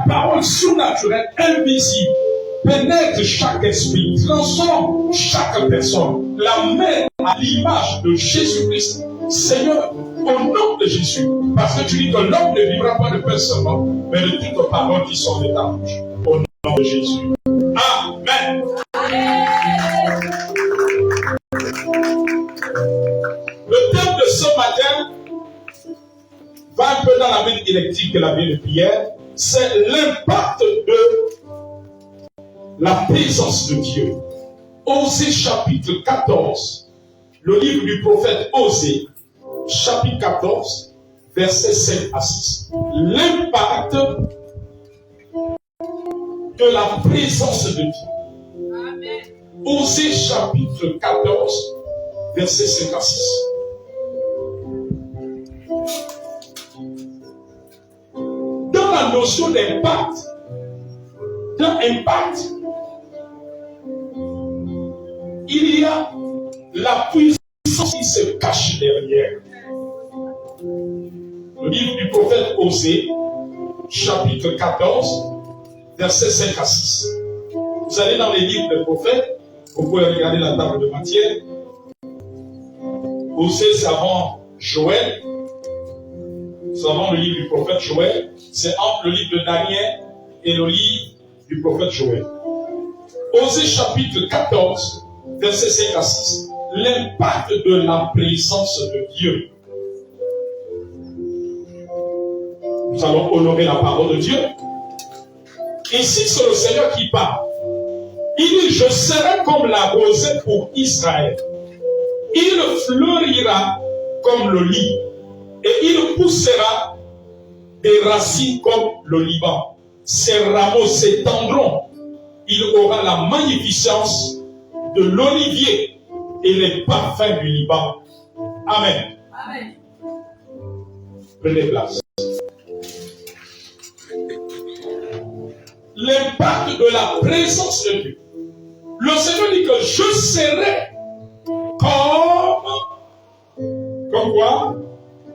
parole surnaturelle, invisible, pénètre chaque esprit, transforme chaque personne, la met à l'image de Jésus-Christ. Seigneur, au nom de Jésus, parce que tu dis que l'homme ne vivra pas de pain seulement, mais de toutes paroles qui sont de ta bouche. Au nom de Jésus. Amen. Le thème de ce matin va un peu dans la même électrique que la vie de Pierre. C'est l'impact de la présence de Dieu. Osée chapitre 14, le livre du prophète Osée, chapitre 14, versets 5 à 6. L'impact de la présence de Dieu. Amen. Osée chapitre 14, versets 5 à 6. Dans la notion d'impact, il y a la puissance qui se cache derrière. Le livre du prophète Osée, chapitre 14, versets 5 à 6. Vous allez dans les livres des prophètes, vous pouvez regarder la table de matière. Osée, c'est avant Joël. C'est avant le livre du prophète Joël. C'est entre le livre de Daniel et le livre du prophète Joël. Osée chapitre 14, versets 5 à 6. L'impact de la présence de Dieu. Nous allons honorer la parole de Dieu. Ici, c'est le Seigneur qui parle. Il dit, je serai comme la rosée pour Israël. Il fleurira comme le lit. Et il poussera des racines comme le Liban. Ses rameaux s'étendront. Il aura la magnificence de l'olivier et les parfums du Liban. Amen. Amen. Prenez place. L'impact de la présence de Dieu. Le Seigneur dit que je serai comme quoi?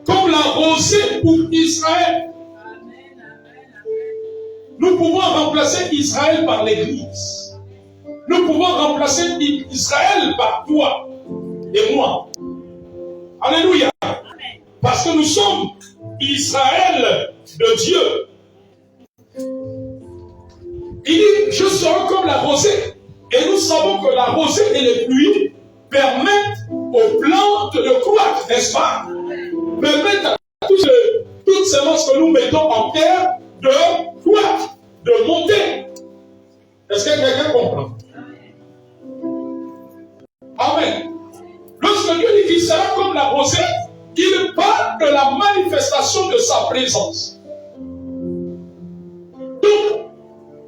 Comme la rosée pour Israël. Nous pouvons remplacer Israël par l'Église. Nous pouvons remplacer Israël par toi et moi. Alléluia. Parce que nous sommes Israël de Dieu. Il dit, je serai comme la rosée. Et nous savons que la rosée et les pluies permettent aux plantes de croître, n'est-ce pas? Permettent à toutes ces semences que nous mettons en terre de croître, de monter. Est-ce que quelqu'un comprend? Amen. Lorsque Dieu dit qu'il sera comme la rosée, il parle de la manifestation de sa présence. Donc,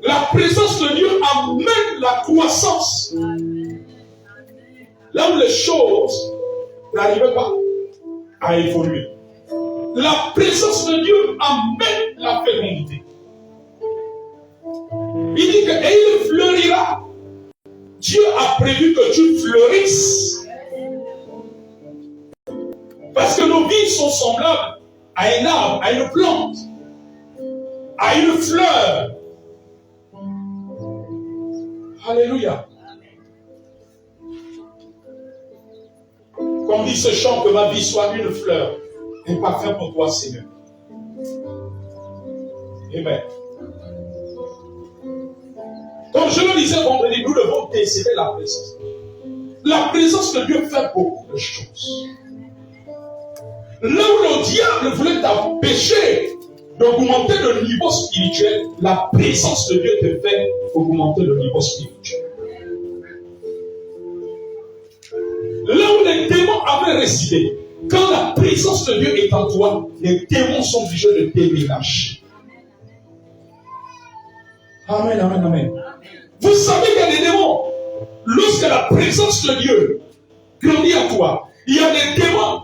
la présence de Dieu amène la croissance. Là où les choses n'arrivaient pas à évoluer. La présence de Dieu amène la fécondité. Il dit que et il fleurira. Dieu a prévu que tu fleurisses. Parce que nos vies sont semblables à un arbre, à une plante, à une fleur. Alléluia. Comme dit ce chant, que ma vie soit une fleur, un parfum pour toi, Seigneur. Amen. Comme je le disais vendredi, nous devons désirer la présence. La présence de Dieu fait beaucoup de choses. Là où le diable voulait t'empêcher d'augmenter le niveau spirituel, la présence de Dieu te fait augmenter le niveau spirituel. Là où les démons avaient résidé, quand la présence de Dieu est en toi, les démons sont obligés de déménager. Amen, amen, amen. Vous savez qu'il y a des démons. Lorsque la présence de Dieu grandit à toi, il y a des démons.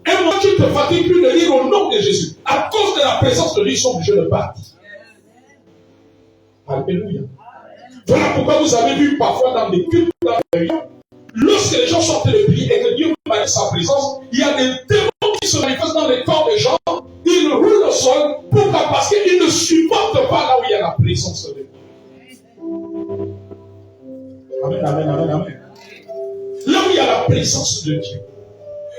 Et moi, tu ne te fatigues plus de lire au nom de Jésus. À cause de la présence de Dieu, ils sont obligés de partir. Alléluia. Voilà pourquoi vous avez vu parfois dans des cultes, dans les réunions, lorsque les gens sortent de prier et que Dieu manifeste sa présence, il y a des démons qui se manifestent dans les corps des gens. Ils roulent au sol. Pourquoi? Parce qu'ils ne supportent pas là où il y a la la présence de Dieu. Amen, amen, amen, amen. Là où il y a la présence de Dieu,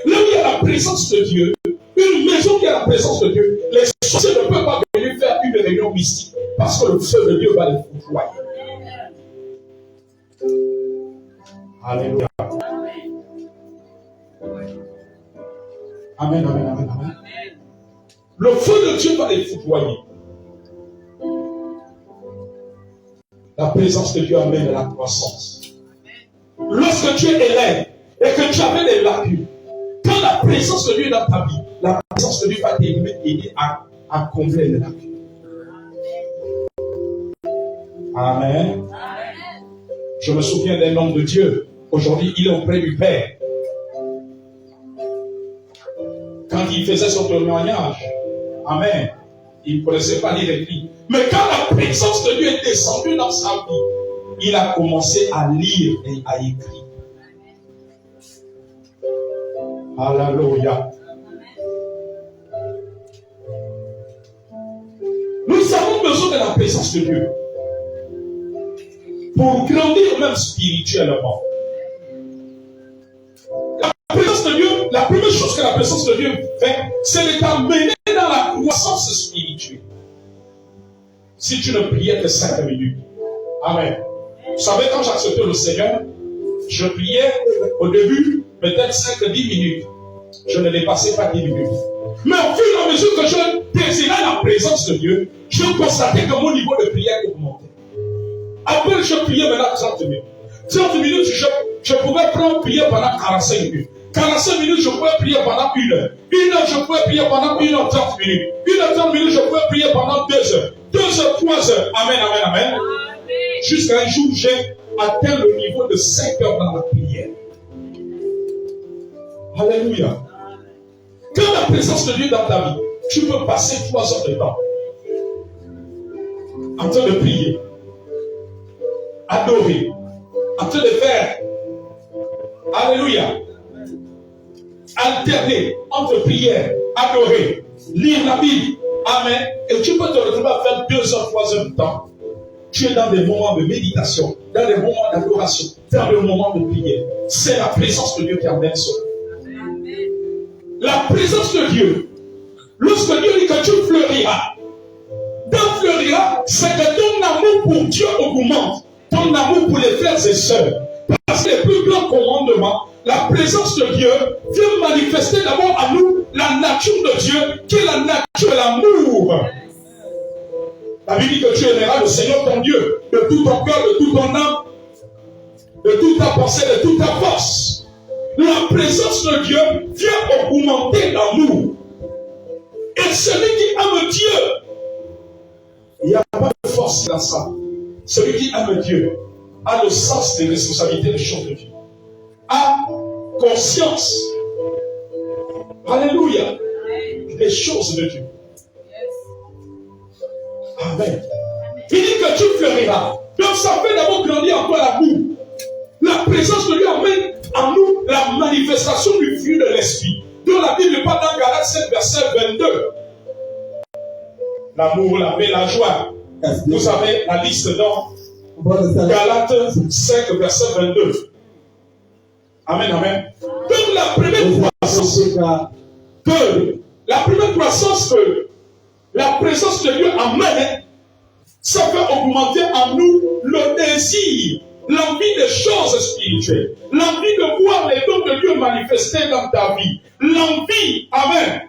là où il y a la présence de Dieu, une maison qui a la présence de Dieu, les sorciers ne peuvent pas venir faire une réunion mystique parce que le feu de Dieu va les foudroyer. Alléluia. Amen, amen, amen, amen. Le feu de Dieu va les foudroyer. La présence de Dieu amène la croissance. Lorsque tu es élève et que tu avais des lacunes, quand la présence de Dieu est dans ta vie, la présence de Dieu va t'aider à combler les lacunes. Amen. Je me souviens d'un homme de Dieu. Aujourd'hui, il est auprès du Père. Quand il faisait son témoignage, amen, il ne connaissait pas lire et écrire. Mais quand la présence de Dieu est descendue dans sa vie, il a commencé à lire et à écrire. Alléluia. Nous avons besoin de la présence de Dieu pour grandir même spirituellement. La présence de Dieu, la première chose que la présence de Dieu fait, c'est de t'amener dans la croissance spirituelle. Si tu ne priais que 5 minutes. Amen. Vous savez, quand j'acceptais le Seigneur, je priais au début peut-être 5-10 minutes. Je ne dépassais pas 10 minutes. Mais au fur et à mesure que je désirais la présence de Dieu, je constatais que mon niveau de prière augmentait. Après, je priais maintenant 30 minutes. 30 minutes, je pouvais prendre prier pendant 45 minutes. 45 minutes, je pouvais prier pendant 1 heure. 1 heure, je pouvais prier pendant 1h30 minutes. 1h30 minutes, je pouvais prier pendant 2 heures. 2 heures, 3 heures. Amen, amen, amen. Jusqu'à un jour, j'ai atteint le niveau de 5 heures dans la prière. Alléluia. Quand la présence de Dieu est dans ta vie, tu peux passer 3 heures de temps en train de prier, adorer, en train de faire, alléluia, alterner entre prière, adorer, lire la Bible, amen, et tu peux te retrouver à faire 2 heures, 3 heures de temps. Tu es dans des moments de méditation, dans des moments d'adoration, dans des moments de prière. C'est la présence de Dieu qui amène cela. La présence de Dieu, lorsque Dieu dit que tu fleuriras, dans fleuriras, c'est que ton amour pour Dieu augmente, ton amour pour les frères et sœurs. Parce que les plus grands commandements, la présence de Dieu vient manifester d'abord à nous la nature de Dieu, qui est la nature de l'amour. La Bible dit que tu aimeras le Seigneur ton Dieu de tout ton cœur, de toute ton âme, de toute ta pensée, de toute ta force. La présence de Dieu vient augmenter l'amour. Et celui qui aime Dieu, il n'y a pas de force dans ça. Celui qui aime Dieu a le sens des responsabilités des choses de Dieu. A conscience, alléluia, des choses de Dieu. Amen. Il dit que tu fleuriras. Donc ça fait d'abord grandir en toi l'amour. La présence de Dieu amène en nous la manifestation du fruit de l'esprit. Donc la Bible parle dans Galates 7, verset 22. L'amour, la paix, la joie. Vous avez la liste dans Galates 5, verset 22. Amen, amen. Donc la première croissance que la présence de Dieu amène, ça fait augmenter en nous le désir, l'envie des choses spirituelles, l'envie de voir les dons de Dieu manifestés dans ta vie, l'envie, amen,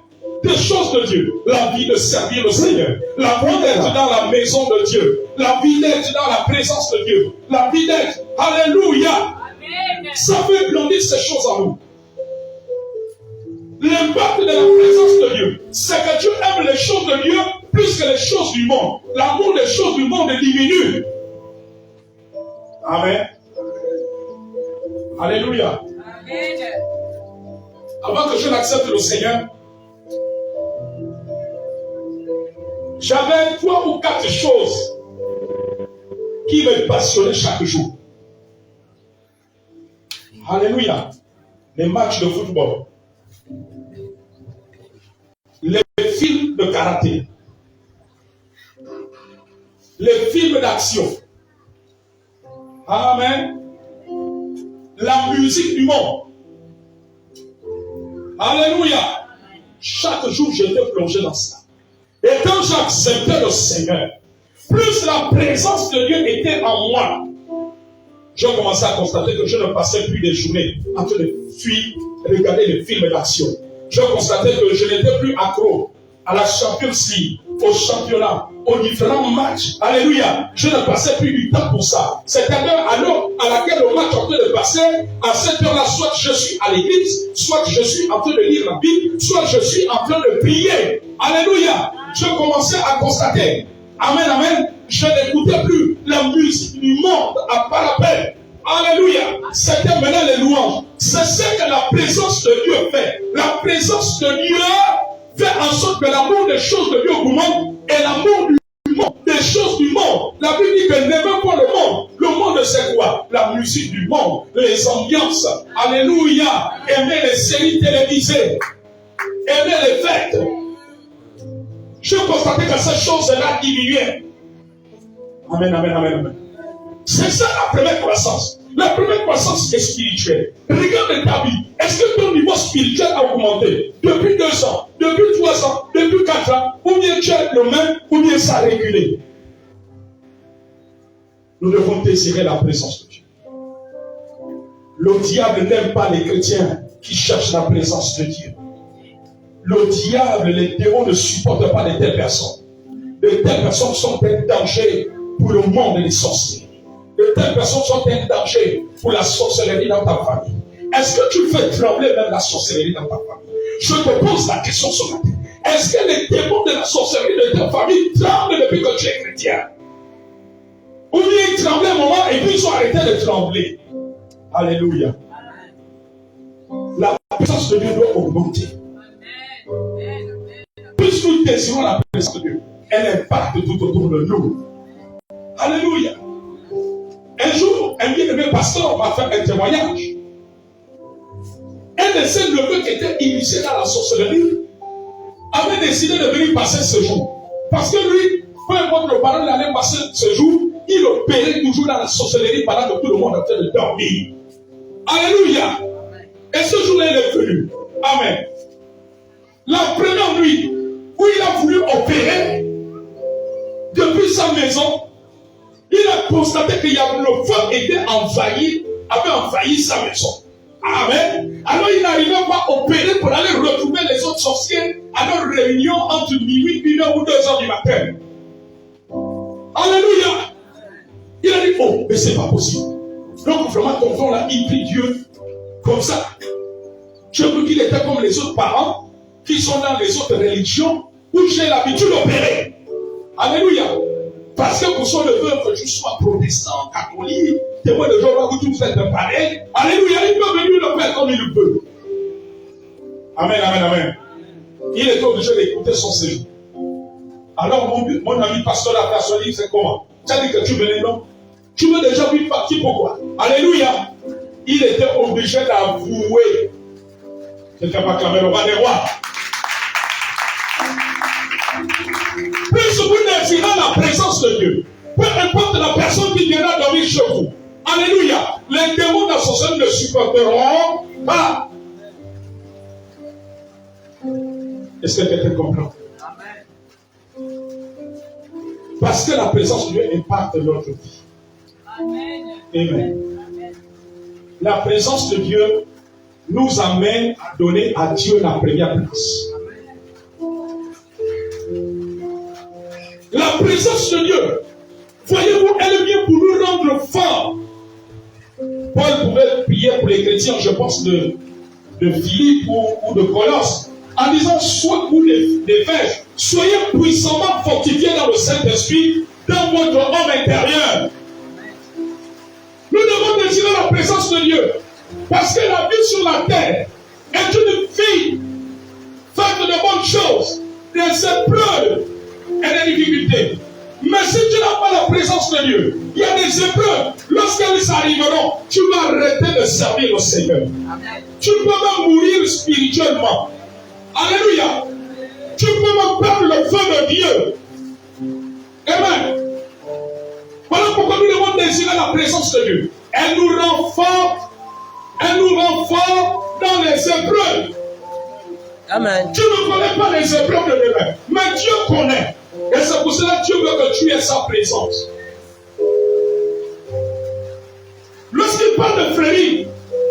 des choses de Dieu, l'envie de servir le Seigneur, l'envie d'être dans la maison de Dieu, l'envie d'être dans la présence de Dieu, l'envie d'être, alléluia, ça fait grandir ces choses en nous. L'impact de la présence de Dieu, c'est que Dieu aime les choses de Dieu plus que les choses du monde. L'amour des choses du monde diminue. Amen. Alléluia. Amen. Avant que je n'accepte le Seigneur, j'avais 3 ou 4 choses qui me passionnaient chaque jour. Alléluia. Les matchs de football. Les films de karaté. les films d'action. Amen. La musique du monde. Alléluia. Chaque jour, j'étais plongé dans ça. Et quand j'acceptais le Seigneur, plus la présence de Dieu était en moi, j'ai commencé à constater que je ne passais plus des journées en train de fuir, regarder les films d'action. Je constatais que je n'étais plus accro à la Champions League, au championnat, aux différents matchs. Alléluia. Je ne passais plus du temps pour ça. C'est-à-dire à l'heure à laquelle le match est en train de passer, à cette heure-là, soit je suis à l'église, soit je suis en train de lire la Bible, soit je suis en train de prier. Alléluia. Je commençais à constater. Amen, amen. Je n'écoutais plus la musique du monde à pas la peine. Alléluia. C'était maintenant les louanges. C'est ce que la présence de Dieu fait. La présence de Dieu fait en sorte que l'amour des choses de Dieu augmente et l'amour du monde, des choses du monde. La Bible dit que n'aimez pas le monde. Le monde, c'est quoi? La musique du monde, les ambiances. Alléluia. Aimer les séries télévisées. Aimer les fêtes. Je constatais que ces choses-là diminuaient. Amen, amen, amen, amen. C'est ça la première croissance. La première croissance est spirituelle. Regarde ta vie. Est-ce que ton niveau spirituel a augmenté depuis 2 ans, depuis 3 ans, depuis 4 ans, ou bien tu es le même, ou bien ça a reculé? Nous devons désirer la présence de Dieu. Le diable n'aime pas les chrétiens qui cherchent la présence de Dieu. Le diable, les démons ne supportent pas de telles personnes. De telles personnes sont un danger pour le monde des sorciers. De telles personnes sont un danger pour la sorcellerie dans ta famille. Est-ce que tu fais trembler même la sorcellerie dans ta famille? Je te pose la question ce matin. Est-ce que les démons de la sorcellerie de ta famille tremblent depuis que tu es chrétien? Ou bien ils tremblaient un moment et puis ils ont arrêté de trembler? Alléluia. La présence de Dieu doit augmenter. Plus nous désirons la présence de Dieu, elle impacte tout autour de nous. Alléluia. Un jour, un bien-aimé pasteur m'a fait un témoignage. Un de ses neveux qui était initié dans la sorcellerie avait décidé de venir passer ce jour. Parce que lui, peu importe le parent, il allait passer ce jour, il opérait toujours dans la sorcellerie pendant que tout le monde était de dormir. Alléluia. Et ce jour-là, il est venu. Amen. La première nuit où il a voulu opérer depuis sa maison, il a constaté que le feu avait envahi sa maison. Amen. Alors il n'arrivait pas à opérer pour aller retrouver les autres sorciers à leur réunion entre minuit, 1h ou 2h du matin. Alléluia. Il a dit, oh, mais c'est pas possible. Donc vraiment, ton là, il prie Dieu comme ça. Je veux qu'il était comme les autres parents qui sont dans les autres religions où j'ai l'habitude d'opérer. Alléluia. Parce que pour son neveu, que je sois protestant, catholique, témoin de Jéhovah, où tout êtes pareil. Alléluia. Il peut venir le faire comme il le peut. Amen, amen, amen. Il est obligé d'écouter son séjour. Alors mon ami pasteur a persuadé, c'est comment? Tu as dit que tu venais, non? Tu veux déjà vivre parti, pourquoi? Alléluia. Il était obligé d'avouer. Quelqu'un va clamer le roi des rois. Plus vous désirez la présence de Dieu, peu importe la personne qui viendra dormir chez vous. Alléluia. Les démons d'association ne supporteront pas. Est-ce que quelqu'un comprend? Parce que la présence de Dieu impacte notre vie. Amen. Amen. La présence de Dieu nous amène à donner à Dieu la première place. La présence de Dieu, voyez-vous, elle vient pour nous rendre forts. Paul pouvait prier pour les chrétiens, je pense, de Philippe ou de Colosse, en disant, soit vous les Efèses, soyez puissamment fortifiés dans le Saint-Esprit, dans votre homme intérieur. Nous devons désirer la présence de Dieu. Parce que la vie sur la terre est une vie faite de bonnes choses, des épreuves et des difficultés. Mais si tu n'as pas la présence de Dieu, il y a des épreuves. Lorsqu'elles arriveront, tu vas arrêter de servir le Seigneur. Amen. Tu peux même mourir spirituellement. Alléluia. Tu peux même perdre le feu de Dieu. Amen. désirer la présence de Dieu. Elle nous rend forts. Elle nous rend forts dans les épreuves. Amen. Tu ne connais pas les épreuves de demain, mais Dieu connaît. Et c'est pour cela que Dieu veut que tu aies sa présence. Lorsqu'il parle de fleurir,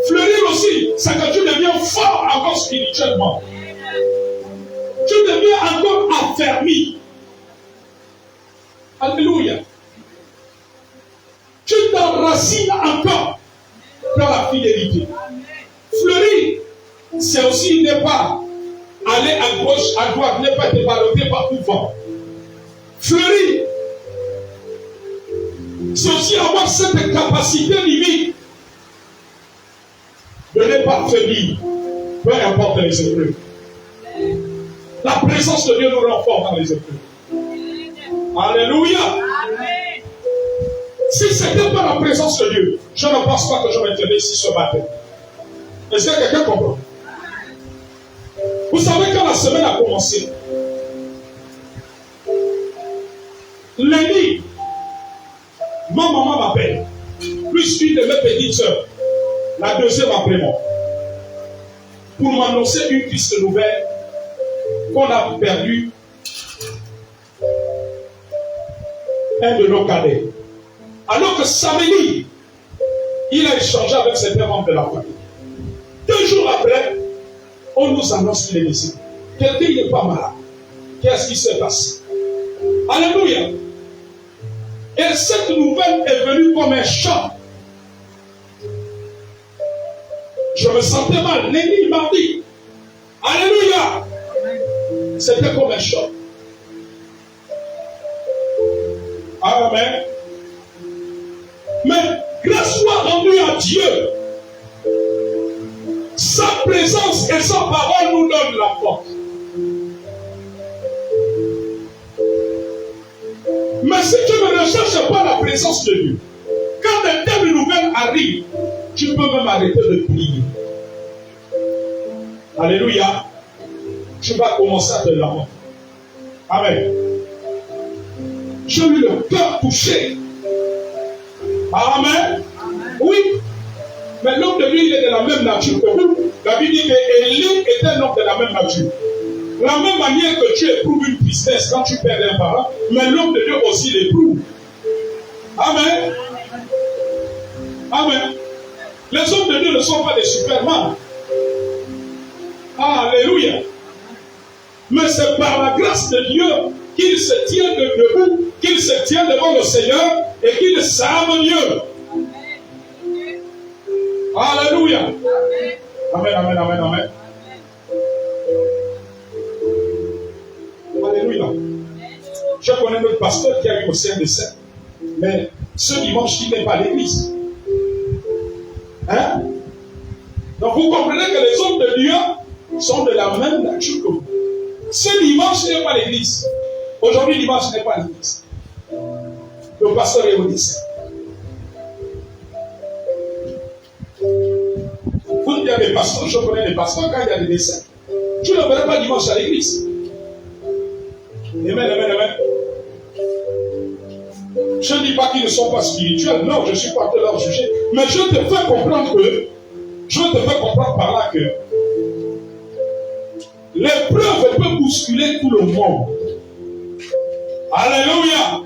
fleurir aussi, c'est que tu deviens fort encore spirituellement. Tu deviens encore affermi. Alléluia. Tu t'enracines encore dans la fidélité. Fleurir, c'est aussi ne pas aller à gauche, à droite, ne pas te baloter par tout vent. Fleurir, c'est aussi avoir cette capacité limite de ne pas faiblir, peu importe les épreuves. La présence de Dieu nous rend fort dans les épreuves. Alléluia. Amen. Si ce n'était pas la présence de Dieu, je ne pense pas que je m'étais ici ce matin. Est-ce que quelqu'un comprend? Vous savez, quand la semaine a commencé, lundi, ma maman m'appelle, plus une de mes petites sœurs, la deuxième après moi, pour m'annoncer une triste nouvelle qu'on a perdu un de nos cadets. Alors que samedi, il a échangé avec certains membres de la famille. 2 jours après, on nous annonce qu'il est décédé. Quelqu'un n'est pas malade. Qu'est-ce qui se passe? Alléluia. Et cette nouvelle est venue comme un choc. Je me sentais mal. Lundi, mardi. Alléluia. C'était comme un choc. Amen. Mais grâce soit rendue à Dieu. Sa présence et sa parole nous donnent la force. Mais si tu ne recherches pas la présence de Dieu, quand de telles nouvelles arrivent, tu peux même arrêter de prier. Alléluia. Tu vas commencer à te lamenter. Amen. J'ai eu le cœur touché. Amen. Oui. Mais l'homme de Dieu, il est de la même nature que vous. La Bible dit qu'Élie est un homme de la même nature. La même manière que tu éprouves une tristesse quand tu perds un parent, mais l'homme de Dieu aussi l'éprouve. Amen. Amen. Les hommes de Dieu ne sont pas des supermans. Alléluia. Mais c'est par la grâce de Dieu qu'ils se tiennent debout, qu'ils se tiennent devant le Seigneur et qu'ils savent Dieu. Alléluia. Amen, amen, amen, amen. Alléluia. Je connais notre pasteur qui a eu aussi un décès. Mais ce dimanche, il n'est pas à l'église. Hein? Donc vous comprenez que les hommes de Dieu sont de la même nature que vous. Ce dimanche, il n'est pas à l'église. Aujourd'hui, dimanche, il n'est pas à l'église. Le pasteur est au décès. Vous dites, il y a des pasteurs, je connais des pasteurs, quand il y a des décès, tu ne verras pas dimanche à l'église. Amen, amen, amen. Je ne dis pas qu'ils ne sont pas spirituels, non, je ne suis pas de leur juger, mais je te fais comprendre par là que l'épreuve peut bousculer tout le monde. Alléluia.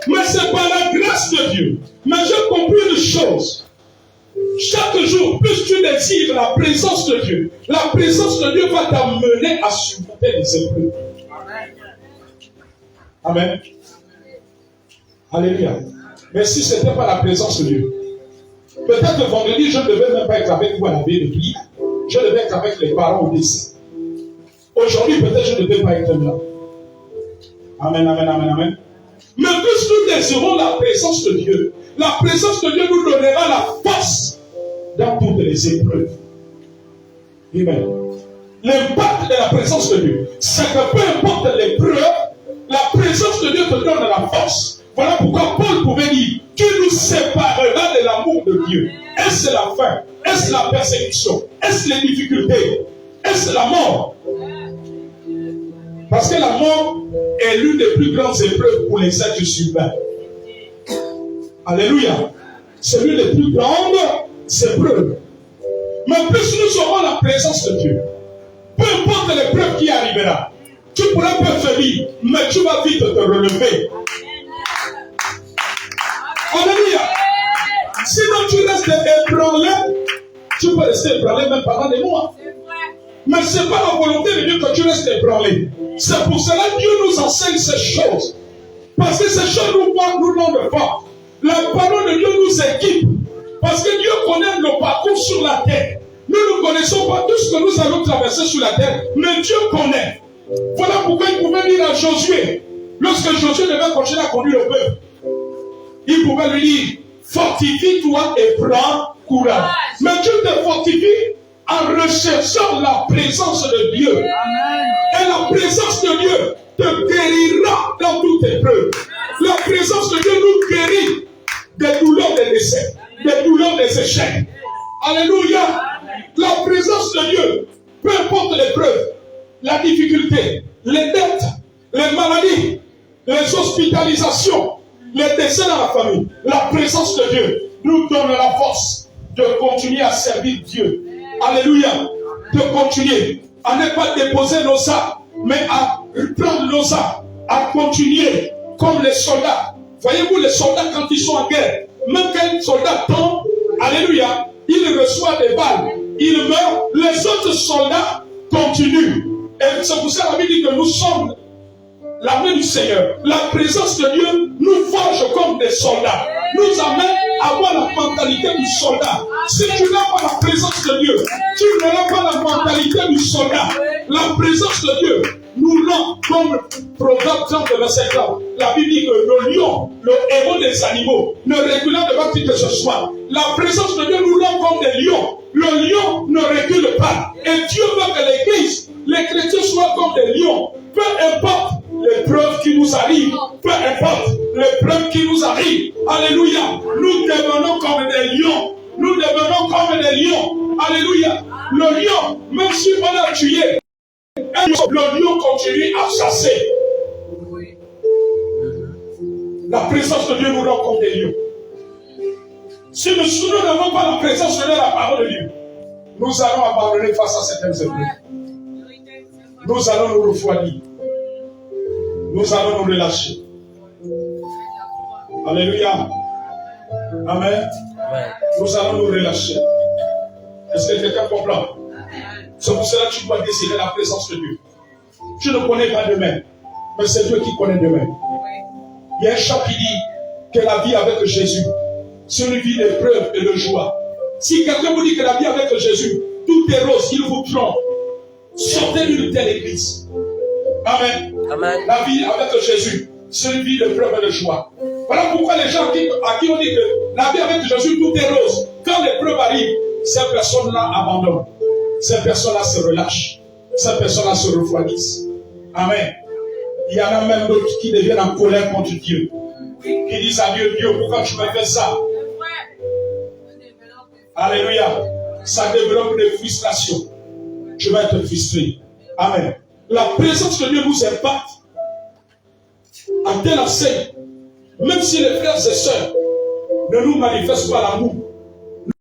Mais c'est par la grâce de Dieu. Mais j'ai compris une chose. Chaque jour, plus tu désires la présence de Dieu, la présence de Dieu va t'amener à surmonter les épreuves. Amen. Alléluia. Mais si ce n'était pas la présence de Dieu, peut-être que vendredi, je ne devais même pas être avec vous à la veille de prière. Je devais être avec les parents au décès. Aujourd'hui, peut-être je ne devais pas être là. Amen, amen, amen, amen. Mais plus nous désirons la présence de Dieu, la présence de Dieu nous donnera la force dans toutes les épreuves. Amen. L'impact de la présence de Dieu, c'est que peu importe l'épreuve, la présence de Dieu te donne la force. Voilà pourquoi Paul pouvait dire, tu nous sépareras de l'amour de Dieu. Est-ce la faim? Est-ce la persécution? Est-ce les difficultés? Est-ce la mort? Parce que la mort est l'une des plus grandes épreuves pour les êtres humains. Alléluia. C'est lui le plus grand épreuves. Mais plus nous aurons la présence de Dieu, peu importe l'épreuve qui arrivera, tu pourras pas faiblir, mais tu vas vite te relever. Alléluia. Sinon tu restes ébranlé, tu peux rester ébranlé même pendant des mois. Mais ce n'est pas la volonté de Dieu que tu restes ébranlé. C'est pour cela que Dieu nous enseigne ces choses. Parce que ces choses nous rendent pas. La parole de Dieu nous équipe. Parce que Dieu connaît nos parcours sur la terre. Nous ne connaissons pas tout ce que nous allons traverser sur la terre, mais Dieu connaît. Voilà pourquoi il pouvait dire à Josué, lorsque Josué devait continuer à conduire le peuple, il pouvait lui dire, fortifie-toi et prends courage. Mais Dieu te fortifie en recherchant la présence de Dieu. Amen. Et la présence de Dieu te guérira dans toute épreuve. La présence de Dieu nous guérit des douleurs des décès, des douleurs des échecs. Alléluia. La présence de Dieu, peu importe l'épreuve, la difficulté, les dettes, les maladies, les hospitalisations, les décès dans la famille, la présence de Dieu nous donne la force de continuer à servir Dieu. Alléluia. De continuer à ne pas déposer nos armes, mais à prendre nos armes, à continuer comme les soldats. Voyez-vous, les soldats, quand ils sont en guerre, même quand un soldat tombe, alléluia, il reçoit des balles, il meurt, les autres soldats continuent. Et c'est pour ça que la Bible dit que nous sommes l'armée du Seigneur. La présence de Dieu nous forge comme des soldats, nous amène à avoir la mentalité du soldat. Si tu n'as pas la présence de Dieu, tu n'auras pas la mentalité du soldat. La présence de Dieu nous rend comme Proverbe 30, verset 4. La Bible dit que le lion, le héros des animaux, ne recule devant qui que ce soit. La présence de Dieu nous rend comme des lions. Le lion ne recule pas. Et Dieu veut que l'Église, les chrétiens soient comme des lions. Peu importe l'épreuve qui nous arrive, peu importe l'épreuve qui nous arrive, alléluia, nous devenons comme des lions. Nous devenons comme des lions. Alléluia. Le lion, même si on l'a tué, le lion continue à chasser. La présence de Dieu nous rend comme des lions. Si nous n'avons pas la présence de Dieu, la parole de Dieu, nous allons abandonner face à certaines épreuves. Nous allons nous refroidir. Nous allons nous relâcher. Alléluia. Amen. Nous allons nous relâcher. Est-ce que quelqu'un comprend? C'est pour cela que tu dois désirer la présence de Dieu. Tu ne connais pas demain, mais c'est Dieu qui connaît demain. Il y a un chant qui dit que la vie avec Jésus, c'est une vie d'épreuve et de joie. Si quelqu'un vous dit que la vie avec Jésus, tout est rose, il vous trompe. Sortez d'une telle église. Amen. Amen. La vie avec Jésus, c'est une vie d'épreuve et de joie. Voilà pourquoi les gens à qui on dit que la vie avec Jésus, tout est rose. Quand l'épreuve arrive, ces personnes-là abandonnent. Ces personnes-là se relâchent. Ces personnes-là se refroidissent. Amen. Il y en a même d'autres qui deviennent en colère contre Dieu. Qui disent à Dieu, Dieu, pourquoi tu me fais ça? Alléluia. Ça développe des frustrations. Tu vas être frustré. Amen. La présence de Dieu nous impacte à tel enseigne. Même si les frères et sœurs ne nous manifestent pas l'amour,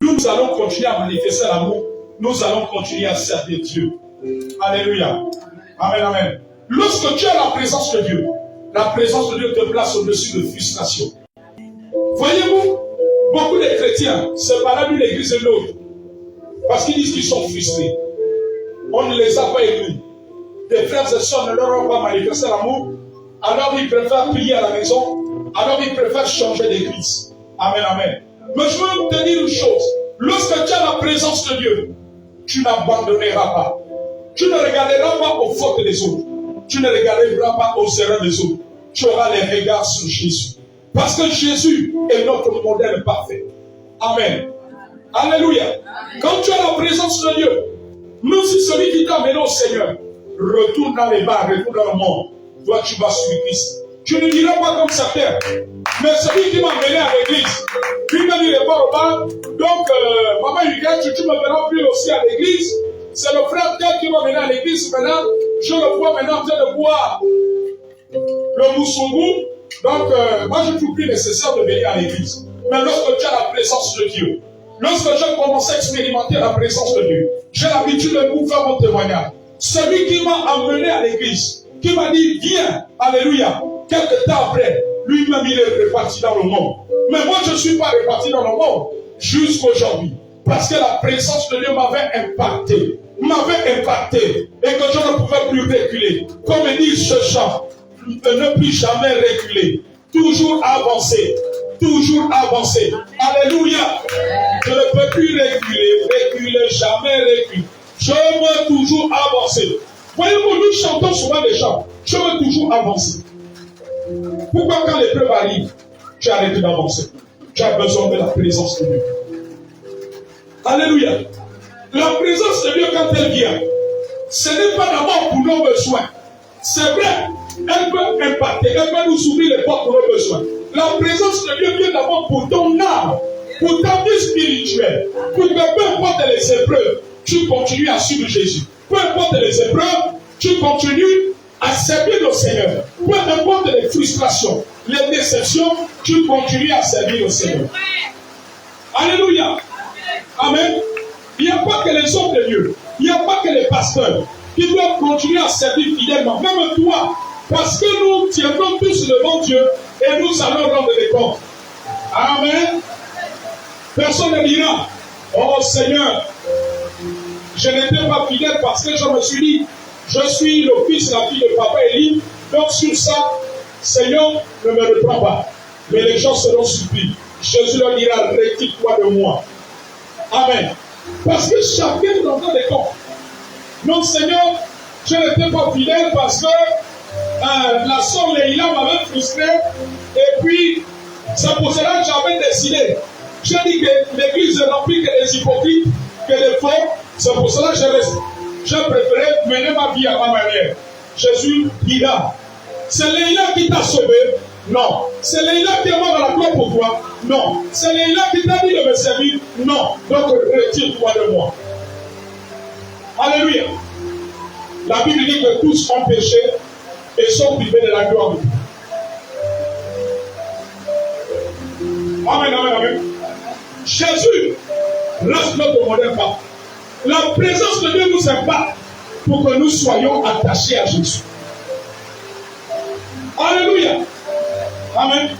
nous allons continuer à manifester l'amour. Nous allons continuer à servir Dieu. Alléluia. Amen, amen. Lorsque tu as la présence de Dieu, la présence de Dieu te place au-dessus de frustration. Voyez-vous, beaucoup de chrétiens se baladent d'une église et de l'autre parce qu'ils disent qu'ils sont frustrés. On ne les a pas aimés. Des frères et sœurs ne leur ont pas manifesté l'amour, alors ils préfèrent prier à la maison, alors ils préfèrent changer d'église. Amen, amen. Mais je veux te dire une chose. Lorsque tu as la présence de Dieu, tu n'abandonneras pas. Tu ne regarderas pas aux fautes des autres. Tu ne regarderas pas aux erreurs des autres. Tu auras les regards sur Jésus. Parce que Jésus est notre modèle parfait. Amen. Alléluia. Quand tu as la présence de Dieu, même si celui qui t'a amené au Seigneur retourne dans les bars, retourne dans le monde, toi tu vas suivre Christ. Tu ne diras pas comme certains. Mais celui qui m'a amené à l'église, lui m'a dit les pas au bar. Donc, maman Huguette, tu ne me verras plus aussi à l'église. C'est le frère tel qui m'a amené à l'église maintenant. Je le vois maintenant en train de boire le moussoungou. Donc, moi je ne trouve plus nécessaire de venir à l'église. Mais lorsque tu as la présence de Dieu, lorsque j'ai commencé à expérimenter la présence de Dieu, j'ai l'habitude de vous faire mon témoignage. Celui qui m'a amené à l'église, qui m'a dit, viens, alléluia, quelques temps après, lui-même il est reparti dans le monde. Mais moi je ne suis pas reparti dans le monde jusqu'aujourd'hui. Parce que la présence de Dieu m'avait impacté, et que je ne pouvais plus reculer. Comme dit ce chant, ne plus jamais reculer, toujours avancer, toujours avancer. Alléluia. Je ne peux plus reculer, jamais reculer. Je veux toujours avancer. Voyez-vous, nous chantons souvent des chants. Je veux toujours avancer. Pourquoi quand l'épreuve arrive, tu as arrêté d'avancer? Tu as besoin de la présence de Dieu. Alléluia. La présence de Dieu, quand elle vient, ce n'est pas d'abord pour nos besoins. C'est vrai, elle peut impacter, elle peut nous ouvrir les portes pour nos besoins. La présence de Dieu vient d'abord pour ton âme, pour ta vie spirituelle, pour que peu importe les épreuves, tu continues à suivre Jésus. Peu importe les épreuves, tu continues à servir le Seigneur. Peu importe les frustrations, les déceptions, tu continues à servir le Seigneur. Alléluia. Amen. Il n'y a pas que les hommes de Dieu, il n'y a pas que les pasteurs qui doivent continuer à servir fidèlement, même toi, parce que nous tiendrons tous devant Dieu et nous allons rendre des comptes. Amen. Personne ne dira, oh Seigneur, je n'étais pas fidèle parce que je me suis dit, je suis le fils et la fille de Papa Élie, donc sur ça, Seigneur, ne me reprends pas. Mais les gens seront surpris. Jésus leur dira, retire-toi de moi. Amen. Parce que chacun rendra des comptes. Non, Seigneur, je n'étais pas fidèle parce que la sœur Leïla m'avait frustré. Et puis, c'est pour cela que j'avais décidé. J'ai dit que l'église est remplie que des hypocrites, que des faux. C'est pour cela que j'ai préféré mener ma vie à ma manière. Jésus dira, c'est Leïla qui t'a sauvé. Non. C'est Leïla qui est mort dans la croix pour toi. Non. C'est Leïla qui t'a dit de me servir. Non. Donc retire-toi de moi. Alléluia. La Bible dit que tous ont péché et sont privés de la gloire de Dieu. Amen, amen, amen. Jésus reste notre modèle parfait. La présence de Dieu nous impacte pour que nous soyons attachés à Jésus. Alléluia. Amen.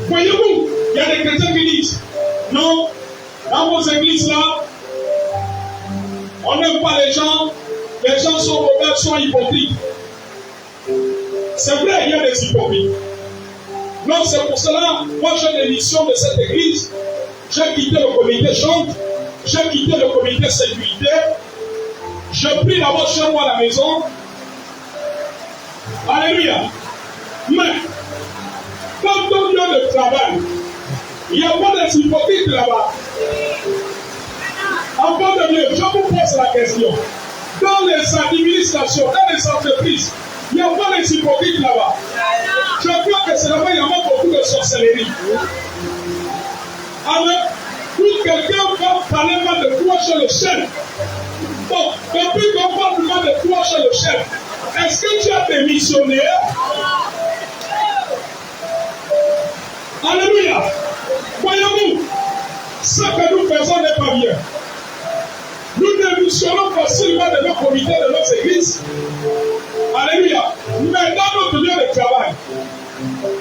Voyez-vous, il y a des chrétiens qui disent, non, dans vos églises-là, on n'aime pas les gens sont mauvais, sont hypocrites. C'est vrai, il y a des hypocrites. Non, c'est pour cela, moi j'ai l'émission de cette église, j'ai quitté le comité chante, j'ai quitté le comité sécurité, je prie d'abord chez moi à la maison. Alléluia. Mais, quand on vient de travail, il n'y a pas des hypocrites là-bas. Enfant de Dieu, je vous pose la question. Dans les administrations, dans les entreprises, il n'y a pas des hypocrites là-bas. Je crois que c'est là-bas, il y a beaucoup de sorcellerie. Amen. Pour quelqu'un va parler mal de toi chez le chef. Bon, depuis qu'on parle mal de toi chez le chef, est-ce que tu as démissionné? Alléluia. Voyez-vous, ce que nous faisons n'est pas bien. Nous démissionnons facilement de nos comités, de nos églises. Alléluia. Mais dans notre lieu de travail,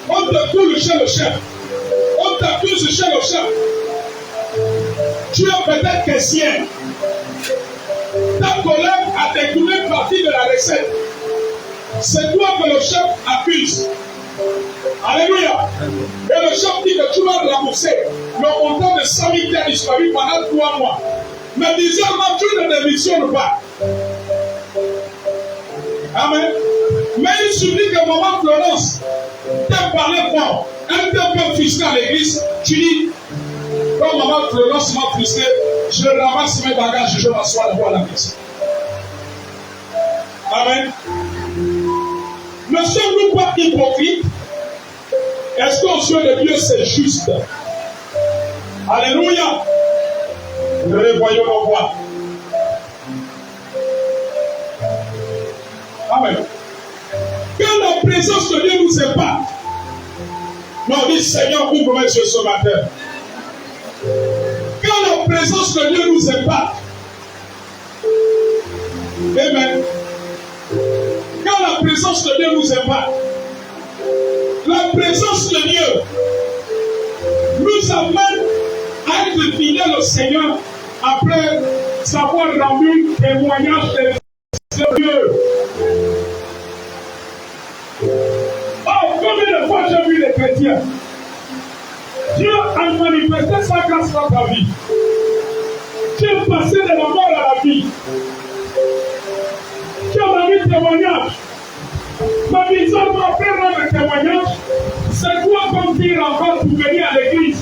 on te coule chez le chef. On t'accuse chez le chef. Tu es peut-être caissière. Ta collègue a détourné une partie de la recette. C'est toi que le chef accuse. Alléluia. Et le chef dit que tu vas rembourser le montant de 100 000 qui a disparu pendant 3 mois. Mais bizarrement, tu ne démissionnes pas. Amen. Mais il suffit que maman Florence t'ait parlé fort, elle t'a pas frustré à l'église, tu dis, quand maman Florence m'a frustré, je ramasse mes bagages et je m'assois devant la maison. Amen. Ne sommes-nous pas hypocrites? Est-ce qu'aux yeux de Dieu c'est juste? Alléluia. Revoyons nos voix. Amen. Quand la présence de Dieu nous impacte, Non, dis Seigneur, ouvre mes yeux ce matin. Quand la présence de Dieu nous impacte, amen. Quand la présence de Dieu nous impacte, la présence de Dieu nous amène à être fidèles au Seigneur après savoir rendu témoignage de Dieu. Oh, combien de fois j'ai vu les chrétiens, Dieu a manifesté sa grâce dans ta vie. Tu es passé de la mort à la vie. Tu as rendu témoignage. Ma vision m'a fait rendre le témoignage. C'est quoi comme dire encore pour venir à l'église?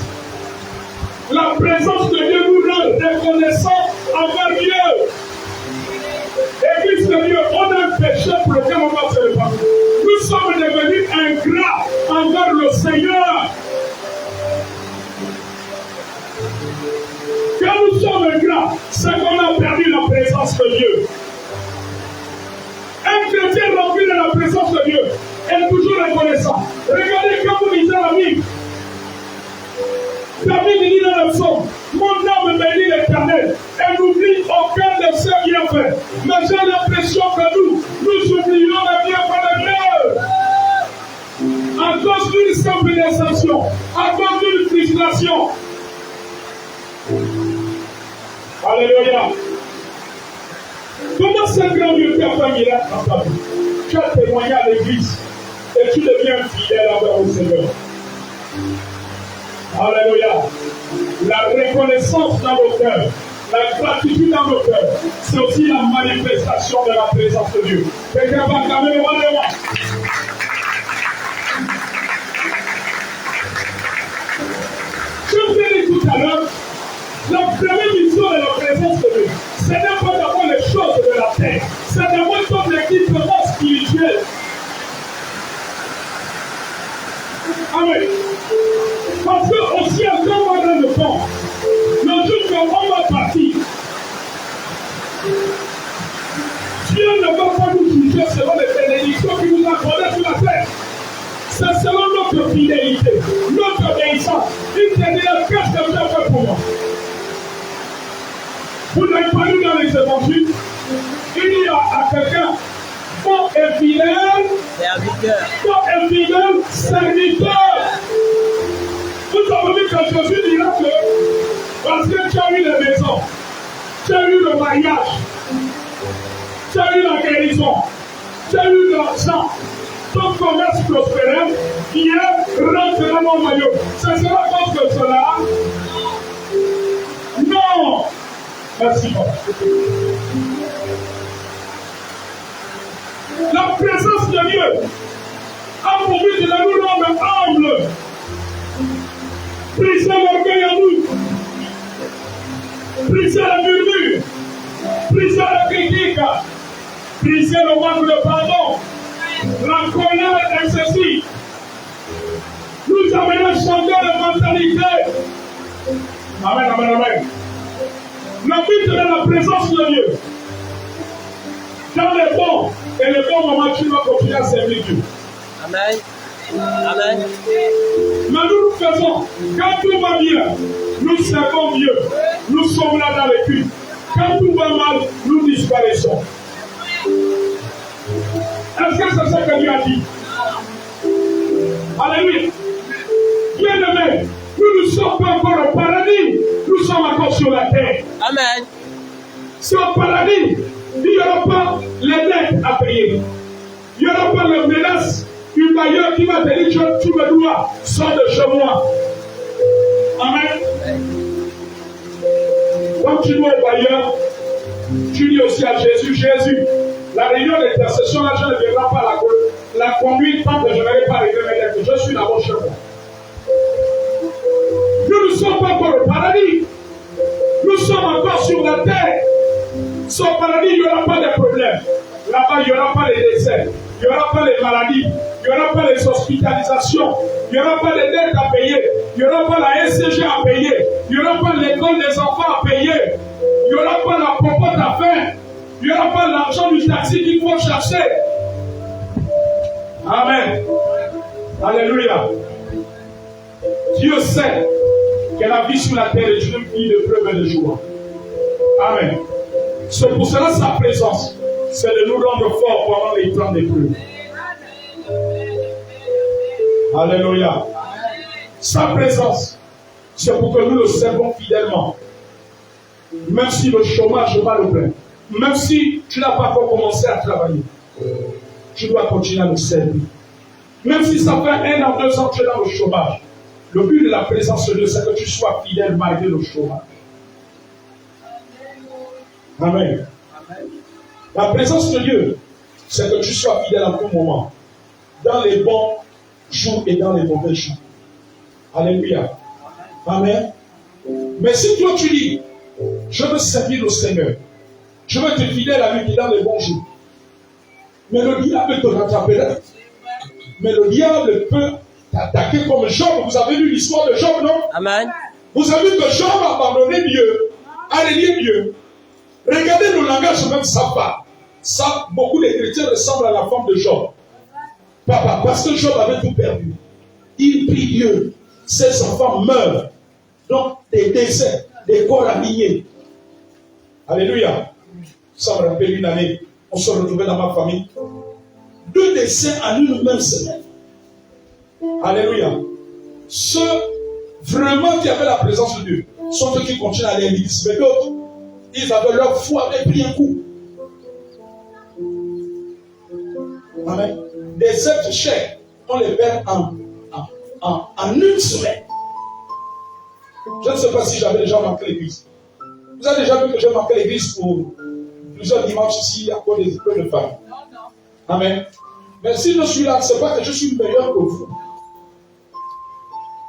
La présence de Dieu nous rend reconnaissants envers Dieu. Église de Dieu, on a un péché pour lequel on va se répandre. Nous sommes devenus ingrats envers le Seigneur. Quand nous sommes ingrats, c'est qu'on a perdu la présence de Dieu. Un chrétien rempli de la présence de Dieu est toujours reconnaissant. Regardez quand vous lisez la Bible. David dit dans le psaume, mon âme bénit l'Éternel et n'oublie aucun de ses bienfaits. Mais j'ai l'impression que nous oublions les bienfaits de Dieu. À cause d'une simple déception, à cause d'une frustration. Alléluia. Comment ce grand Dieu t'a fait miracle dans ta vie? Tu as témoigné à l'église et tu deviens fidèle envers le Seigneur. Alléluia. La reconnaissance dans nos cœurs, la gratitude dans nos cœurs, c'est aussi la manifestation de la présence de Dieu. Quelqu'un va acclamer le roi des rois. Je vous ai dit tout à l'heure, la première mission de la présence de Dieu, ce n'est pas d'abord les choses de la terre, c'est d'abord comme l'équipement spirituel. Amen. Parce que aussi quand on va dans le fond, le jour où on va partir, Dieu ne va pas nous juger selon les bénédictions qu'il nous a accordées sur la terre. C'est selon notre fidélité, notre obéissance. Il te dit, qu'est-ce que tu as fait pour moi? Vous n'avez pas lu dans les évangiles, il dit à quelqu'un, bon et fidèle serviteur. Bon et fidèle serviteur. Vous avez vu que Jésus dira que, parce que tu as eu les maisons, tu as eu le mariage, tu as eu la guérison, tu as eu l'argent, ton commerce prospère, viens, rentre dans mon maillot. Ce sera à cause de cela? Non! Merci, papa. La présence de Dieu a pour but de nous rendre humbles. Brisez l'orgueil en nous. Brisez la murmure. Brisez la critique. Brisez le manque de pardon. La colère excessive. Nous amenons à changer de mentalité. Amen, amen, amen. Le but de la présence de Dieu. Dans les bons et les bons moments, tu vas continuer à servir Dieu. Amen. Amen. Mais nous faisons, quand tout va bien, nous servons Dieu. Nous sommes là dans les cultes. Quand tout va mal, nous disparaissons. Est-ce que c'est ce que Dieu a dit? Alléluia. Bien-aimés, nous ne sommes pas encore au paradis. Nous sommes encore sur la terre. Amen. Sur le paradis, il n'y aura pas les dettes à payer. Il n'y aura pas les menaces du bailleur qui va te dire tu me dois, sors de chez moi. Amen. Quand tu dois au bailleur, tu dis aussi à Jésus, Jésus, la réunion d'intercession, là, je ne viendrai pas la conduire tant que je n'aurai pas réglé mes dettes. Je suis d'abord chez moi. Nous ne sommes pas encore au paradis. Nous sommes encore sur la terre. Sur le paradis, il n'y aura pas de problème. Là-bas, il n'y aura pas les décès. Il n'y aura pas les maladies. Il n'y aura pas les hospitalisations. Il n'y aura pas les dettes à payer. Il n'y aura pas la SCG à payer. Il n'y aura pas l'école des enfants à payer. Il n'y aura pas la popote à faire. Il n'y aura pas l'argent du taxi qu'il faut chercher. Amen. Alléluia. Dieu sait que la vie sur la terre est une vie de preuve et de joie. Amen. C'est pour cela sa présence, c'est de nous rendre forts pendant les temps d'épreuve. Alléluia. Sa présence, c'est pour que nous le servons fidèlement. Même si le chômage va le plein, même si tu n'as pas encore commencé à travailler, tu dois continuer à le servir. Même si ça fait 1 an, 2 ans que tu es dans le chômage, le but de la présence de Dieu, c'est que tu sois fidèle malgré le chômage. Amen. La présence de Dieu, c'est que tu sois fidèle à tout moment, dans les bons jours et dans les mauvais jours. Alléluia. Amen. Mais si toi tu dis, je veux servir le Seigneur, je veux être fidèle à lui dans les bons jours, mais le diable te rattrapera. Mais le diable peut t'attaquer comme Job. Vous avez lu l'histoire de Job, non? Amen. Vous avez vu que Job a abandonné Dieu, a renié Dieu. Regardez le langage même sa femme. Ça, beaucoup de chrétiens ressemblent à la femme de Job. Papa, parce que Job avait tout perdu. Il prie Dieu. Ses enfants meurent. Donc, des décès, des corps alignés. Alléluia. Ça me rappelle une année. On se retrouvait dans ma famille. 2 décès en une même semaine. Alléluia. Ceux vraiment qui avaient la présence de Dieu sont ceux qui continuent à aller à l'église. Mais d'autres, ils avaient leur foi, avaient pris un coup. Amen. Des êtres chers, on les perd en une semaine. Je ne sais pas si j'avais déjà manqué l'église. Vous avez déjà vu que j'ai manqué l'église pour plusieurs dimanches ici à cause des épreuves de femmes. Amen. Mais si je suis là, ce n'est pas que je suis meilleur que vous.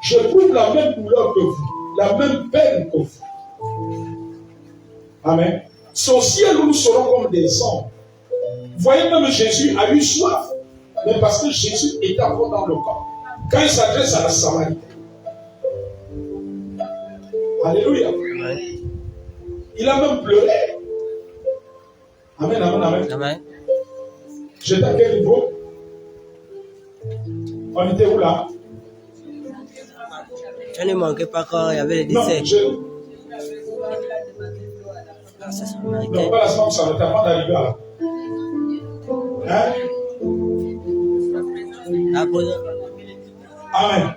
Je trouve la même douleur que vous, la même peine que vous. Amen. C'est au ciel où nous serons comme des hommes. Vous voyez, même Jésus a eu soif, mais parce que Jésus était encore dans le camp. Quand il s'adresse à la Samaritaine. Alléluia. Il a même pleuré. Amen, amen, amen. Amen. J'étais à quel niveau? On était où là? Je ne manquais pas quand il y avait les décès. Non, pas la semaine, ça ne t'a pas d'arriver là. Hein? Amen.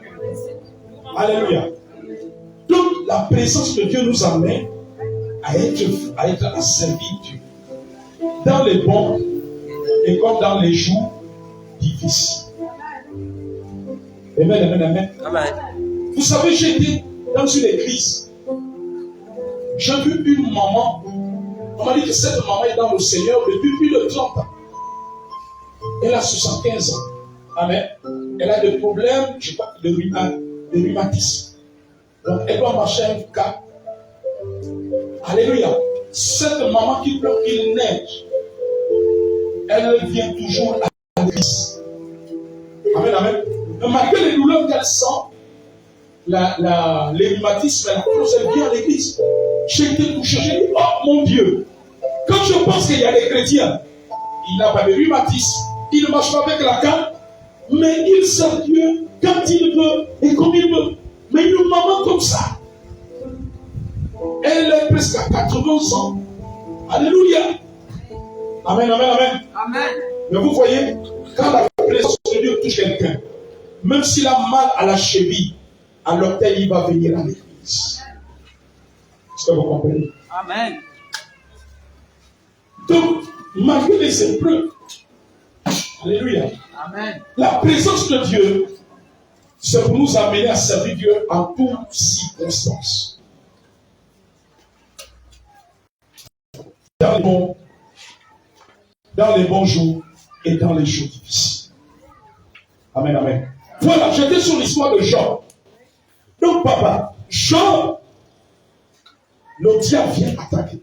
Alléluia. Donc, la présence de Dieu nous amène à être à servir Dieu. Dans les bons et comme dans les jours difficiles. Amen, amen, amen. Amen. Vous savez, j'étais dans une église. J'ai vu une maman. On m'a dit que cette maman est dans le Seigneur depuis plus de 30 ans. Elle a 75 ans. Amen. Elle a des problèmes, je sais pas, de rhumatisme. Donc, elle doit marcher un cas. Alléluia. Cette maman qui pleure, qu'il neige, elle vient toujours à l'église. Amen, amen. Mais malgré les douleurs qu'elle sent, les rhumatismes, elle vient à l'église. J'ai été touché, j'ai dit, oh mon Dieu, quand je pense qu'il y a des chrétiens, il n'a pas de rhumatisme, il ne marche pas avec la canne, mais il sert Dieu quand il veut et comme il veut. Mais une maman comme ça, elle est presque à 80 ans. Alléluia. Amen, amen, amen. Amen. Mais vous voyez, quand la présence de Dieu touche quelqu'un, même s'il a mal à la cheville, à l'hôtel, il va venir à l'église. Est-ce que vous comprenez? Amen. Donc, malgré les épreuves, alléluia. Amen. La présence de Dieu, c'est pour nous amener à servir Dieu en toutes circonstances. Dans les bons jours et dans les jours difficiles. Amen, amen. Voilà, j'étais sur l'histoire de Job. Donc, papa, Job, le diable vient attaquer.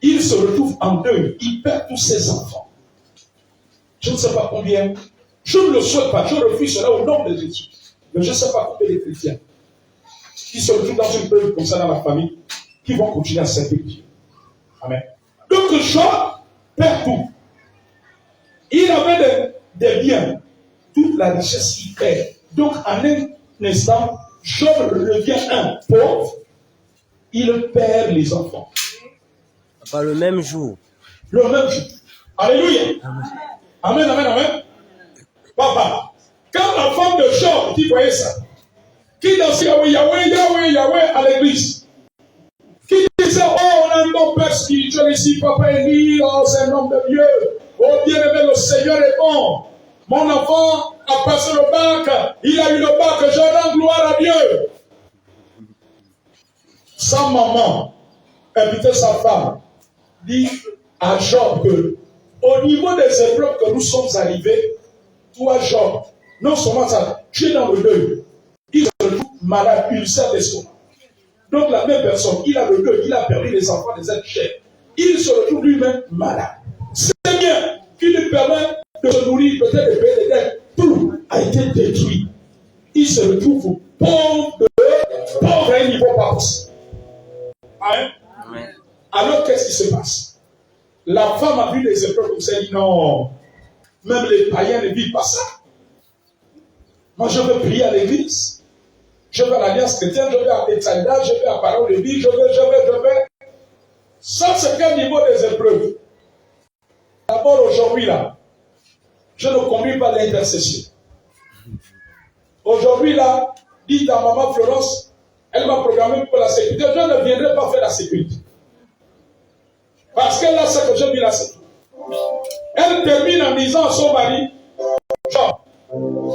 Il se retrouve en deuil. Il perd tous ses enfants. Je ne sais pas combien. Je ne le souhaite pas. Je refuse cela au nom de Jésus. Mais je ne sais pas combien de chrétiens qui se retrouvent dans une période comme ça dans la famille, qui vont continuer à servir Dieu. Amen. Donc Job perd tout. Il avait des biens. Toute la richesse qu'il perd. Donc en n'est-ce pas, Job revient un pauvre, il perd les enfants. Pas le même jour. Le même jour. Alléluia. Amen, amen, amen. Papa, quand la femme de Job, qui voyait ça, qui dansait Yahweh, Yahweh, Yahweh, Yahweh à l'église, qui disait, oh, on a un bon père spirituel ici, papa Élie, oh, c'est un homme de Dieu, oh, bien-aimé, le Seigneur est bon. Mon enfant a passé le bac, il a eu le bac, je rends gloire à Dieu. Sa maman invitait sa femme, dit à Job que, au niveau des épreuves que nous sommes arrivés, toi, Job, non seulement ça, tu es dans le deuil, il se retrouve malade, ulcère d'estomac. Donc la même personne, il a le deuil, il a perdu les enfants des êtres chers. Il se retrouve lui-même malade. C'est bien qu'il lui permet de se nourrir, peut-être de payer des dettes. Tout a été détruit. Il se retrouve pauvre à un niveau pas possible. Amen. Alors qu'est-ce qui se passe? La femme a vu des épreuves comme ça, elle dit non, même les païens ne vivent pas ça. Moi je veux prier à l'église, je vais à l'Alliance chrétienne, je vais à Etsaïda, je vais à Parole de vie, je vais. Ça c'est quel niveau des épreuves? D'abord aujourd'hui là, je ne conduis pas l'intercession. Aujourd'hui là, dit à maman Florence, elle m'a programmé pour la sécurité, je ne viendrai pas faire la sécurité. Parce qu'elle a ce que je dis là, c'est. Elle termine en disant à son mari, Jean,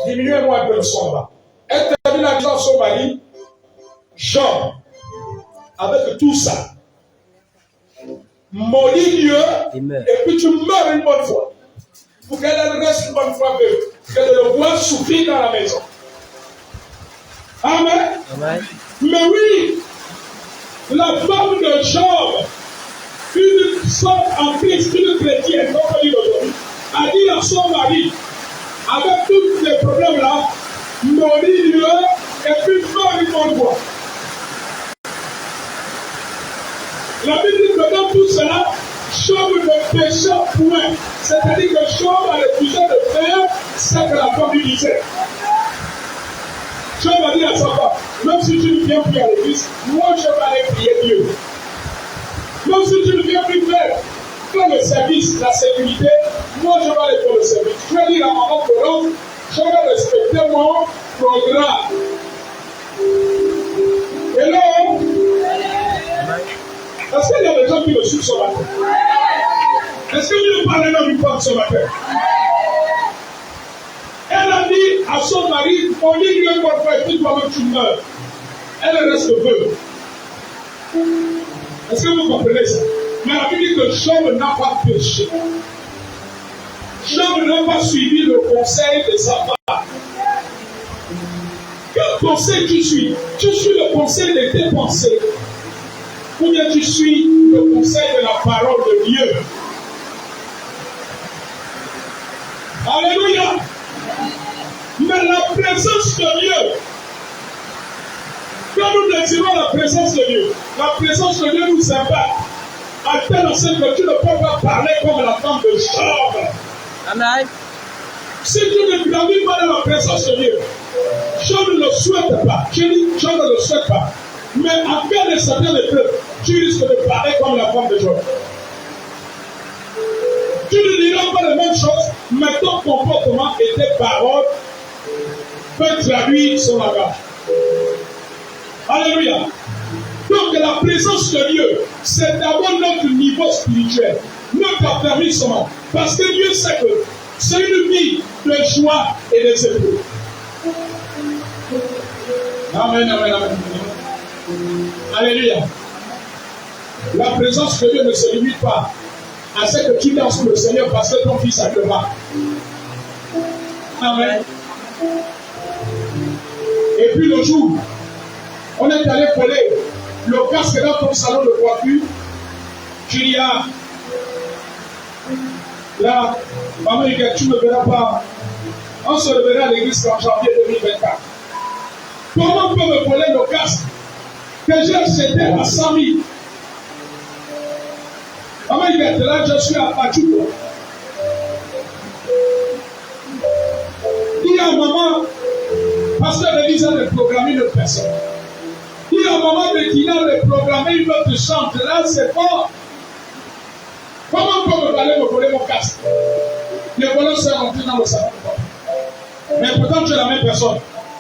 diminuez-moi un peu le son là. Elle termine en disant à son mari, Jean, avec tout ça, maudit Dieu, et puis tu meurs une bonne fois. Pour qu'elle reste une bonne fois que de le voir souffrir dans la maison. Amen. Amen. Mais oui, la femme de Job, une femme en Christ, une chrétienne, comme on dit aujourd'hui, a dit à son mari, avec tous les problèmes là, maudit Dieu et puis meurt une bonne fois. La Bible dit que dans tout cela, Job ne pécha point. C'est-à-dire que Job a refusé de faire ce que la femme lui disait. Job a dit à sa femme, même si tu ne viens plus à l'église, moi je vais aller prier Dieu. Même si tu ne viens plus faire le service, la sécurité, moi je vais aller faire le service. Je vais dire à maman Florence, je vais respecter mon programme. Et là, est-ce qu'il y a des gens qui me suivent ce matin? Est-ce que vous ne parlez pas du peuple ce matin? Elle a dit à son mari, on dit Dieu une bonne fois et puis toi-même tu meurs. Elle reste veuve. Est-ce que vous comprenez ça? Mais la Bible dit que Job n'a pas péché. Job n'a pas suivi le conseil de sa femme. Quel conseil tu suis? Tu suis le conseil de tes pensées. Ou bien tu suis le conseil de la parole de Dieu. Alléluia. Mais la présence de Dieu, quand nous désirons la présence de Dieu, la présence de Dieu nous impacte. À tel enseigne que tu ne peux pas parler comme la femme de Job. Amen. Si tu ne grandis pas dans la présence de Dieu, Job ne le souhaite pas. Je dis, Job ne le souhaite pas. Mais en cas de certaines épreuves, tu risques de parler comme la femme de Job. Tu ne diras pas les mêmes choses, mais ton comportement et tes paroles peuvent traduire son langage. Alléluia. Donc la présence de Dieu, c'est d'abord notre niveau spirituel, notre affermissement. Parce que Dieu sait que c'est une vie de joie et de épreuves. Amen, amen, amen. Alléluia. La présence de Dieu ne se limite pas à ce que tu danses pour le Seigneur parce que ton fils a le bas. Amen. Et puis le jour, on est allé coller le casque dans ton salon de coiffure. Tu dis, ah, là, maman, tu ne me verras pas. On se reverra à l'église en janvier 2024. Comment peut me coller le casque que j'ai acheté à 100 000? Maman, là, je suis à Pachuco. Dis à maman, pasteur de l'église a reprogrammé une personne. Il y a un moment qu'il a reprogrammé une autre chante. Là, c'est fort. Comment on peut me voler mon casque? Les voleurs sont rentrés dans le salon. Mais pourtant, tu es la même personne.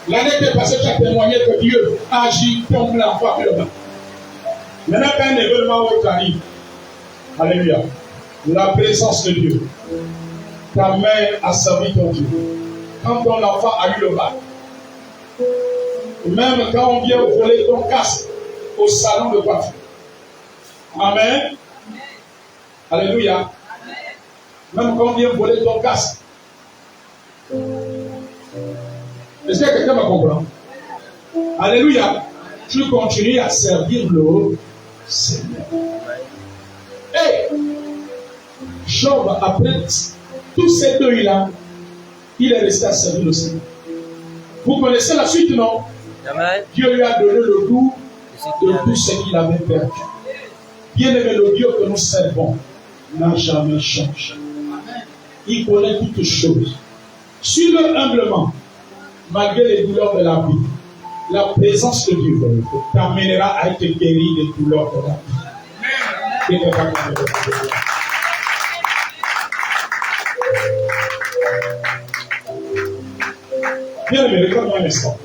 L'année qui est passée, tu as témoigné que Dieu agit comme l'enfant le bas. Maintenant, quand un événement arrive, alléluia, la présence de Dieu, ta mère a servi ton Dieu. Quand ton enfant a eu le bac, même quand on vient voler ton casque au salon de coiffure. Amen. Alléluia. Même quand on vient voler ton casque. Est-ce que quelqu'un me comprend? Alléluia. Tu continues à servir le Seigneur. Et Job, après tous ces deuils-là, il est resté à servir le Seigneur. Vous connaissez la suite, non? Amen. Dieu lui a donné le goût de tout ce qu'il avait perdu. Bien-aimé, le Dieu que nous servons n'a jamais changé. Il connaît toutes choses. Suis-le humblement, malgré les douleurs de la vie. La présence de Dieu t'amènera à être guéri des douleurs de la vie. Bien-aimé, regarde-moi un instant.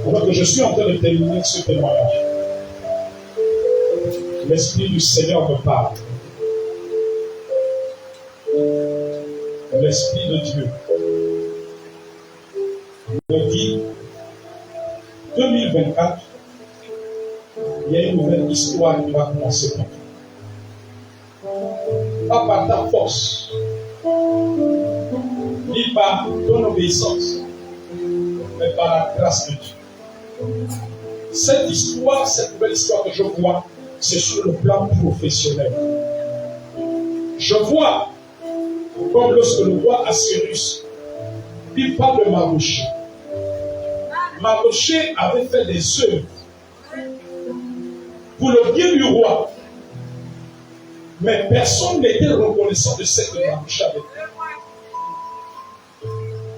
Alors que je suis en train de terminer ce témoignage, l'Esprit du Seigneur me parle. L'Esprit de Dieu me dit 2024, il y a une nouvelle histoire qui va commencer pour toi. Pas par ta force, ni par ton obéissance, mais par la grâce de Dieu. Cette histoire, cette nouvelle histoire que je vois, c'est sur le plan professionnel. Je vois, comme lorsque le roi Assyrus, il parle de Mardochée. Mardochée avait fait des œuvres pour le bien du roi. Mais personne n'était reconnaissant de ce que Mardochée avait fait.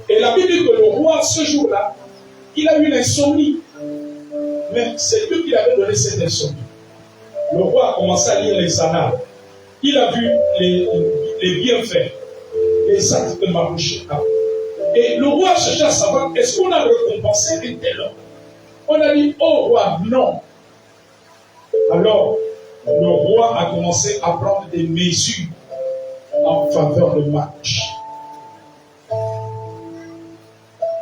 Et la Bible dit que le roi, ce jour-là, il a eu l'insomnie. Mais c'est Dieu qui avait donné cette insomnie. Le roi a commencé à lire les annales. Il a vu les bienfaits, les actes de Mardochée. Et le roi cherchait à savoir, est-ce qu'on a récompensé un tel homme? On a dit, oh roi, non. Alors, le roi a commencé à prendre des mesures en faveur de Mardochée.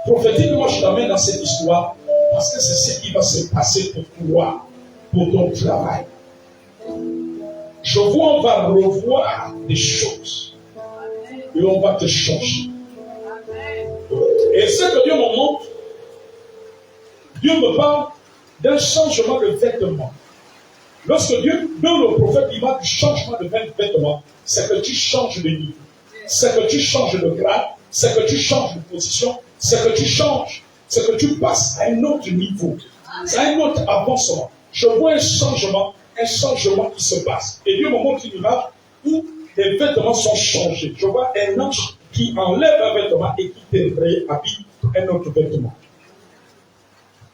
Prophétiquement, je t'amène dans cette histoire parce que c'est ce qui va se passer pour toi, pour ton travail. Je vois, on va revoir des choses et on va te changer. Et ce que Dieu me montre, Dieu me parle d'un changement de vêtements. Lorsque Dieu donne au prophète l'image du changement de vêtements, c'est que tu changes de niveau, c'est que tu changes de grade, c'est que tu changes de position, c'est que tu changes, c'est que tu passes à un autre niveau, c'est un autre avancement. Je vois un changement qui se passe. Et Dieu me montre une image où les vêtements sont changés. Je vois un ange qui enlève un vêtement et qui te réhabille un autre vêtement.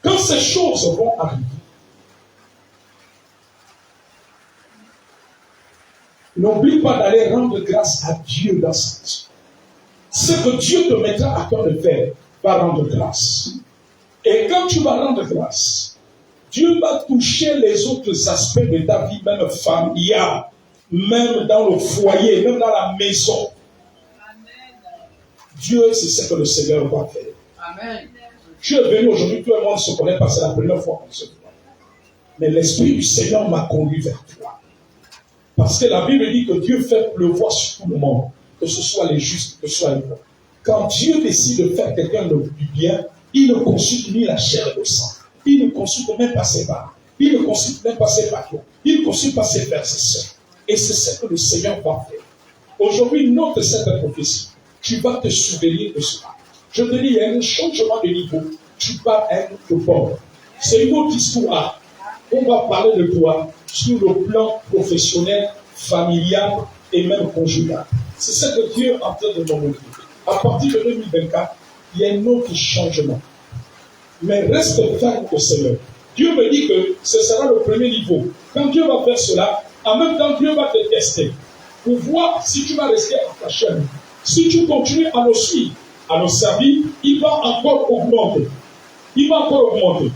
Quand ces choses vont arriver, n'oublie pas d'aller rendre grâce à Dieu dans sa vie. Ce que Dieu te mettra à cœur de faire, va rendre grâce. Et quand tu vas rendre grâce, Dieu va toucher les autres aspects de ta vie, même familiale, même dans le foyer, même dans la maison. Dieu, c'est ce que le Seigneur va faire. Amen. Tu es venu aujourd'hui, tout le monde se connaît parce que c'est la première fois qu'on se voit. Mais l'Esprit du Seigneur m'a conduit vers toi. Parce que la Bible dit que Dieu fait pleuvoir sur tout le monde, que ce soit les justes, que ce soit les bons. Quand Dieu décide de faire quelqu'un du bien, il ne consulte ni la chair et le sang. Il ne consulte même pas ses parents. Il ne consulte même pas ses patrons. Il ne consulte pas ses frères et ses sœurs. Et c'est ce que le Seigneur va faire. Aujourd'hui, note cette prophétie. Tu vas te souvenir de cela. Je te dis, il y a un changement de niveau. Tu pars à un autre bord. C'est une autre histoire. On va parler de toi sur le plan professionnel, familial et même conjugal. C'est ce que Dieu est en train de nous montrer. À partir de 2024, il y a un autre changement. Mais reste ferme au Seigneur. Dieu me dit que ce sera le premier niveau. Quand Dieu va faire cela, en même temps, Dieu va te tester pour voir si tu vas rester attaché à lui. Si tu continues à le suivre, à le servir, il va encore augmenter. Il va encore augmenter.